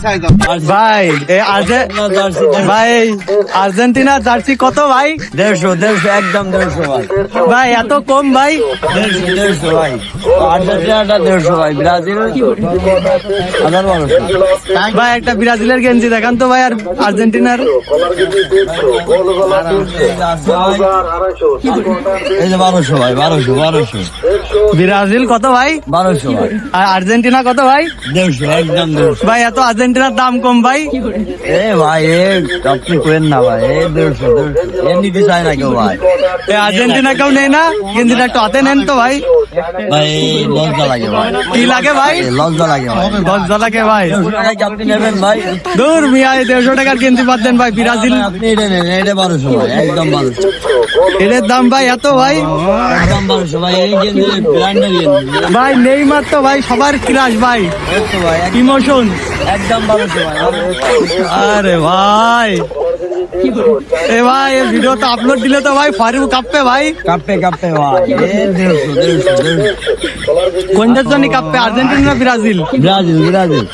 ভাই ভাই Argentina jersey কত ভাই? 150 একদম 150 ভাই। ভাই এত কম ভাই? 150 ভাই। আর্জেন্টিনাটা 150 ভাই। ব্রাজিল 1200। ভাই একটা ব্রাজিলের গেঞ্জি দেখান তো ভাই, আর আর্জেন্টিনার। এই যে 1200 ভাই, 1200। ব্রাজিল কত ভাই? 1200 ভাই। আর আর্জেন্টিনা কত ভাই? 150 একদম 150। ভাই এত আর্জেন্টিনার দাম কম ভাই? ভাই আপনি করেন না ভাই, 150 এমনিতে চাই না কেউ ভাই। আর্জেন্টিনা কেউ নেই না? গেঞ্জিটা একটু হাতে নেন তো ভাই। ভাই লজ্জা লাগে ভাই। কি লাগে ভাই? লজ্জা লাগে ভাই। 10 লাগে ভাই। 150 টাকায় কি আপনি নেবেন ভাই? দূর মিয়া, 150 টাকার গেঞ্জি বাদ দেন ভাই। ব্রাজিল আপনি এটা নেন, এটা 1200 ভাই, একদম 1200। এর দাম ভাই এত ভাই? একদম 1200 ভাই। এই গেঞ্জি ব্র্যান্ডের গেঞ্জি ভাই নেইমার তো ভাই সবার ক্রাশ ভাই, ভাই, ইমোশন। একদম 1200 ভাই। আরে ভাই এ ভাই এই ভিডিও তো আপলোড দিলে তো ভাই ফারুক কাঁপবে ভাই। কাপে কাপে ভাই, 150। কোন দেশ জানি কাঁপবে, আর্জেন্টিনা না ব্রাজিল? ব্রাজিল।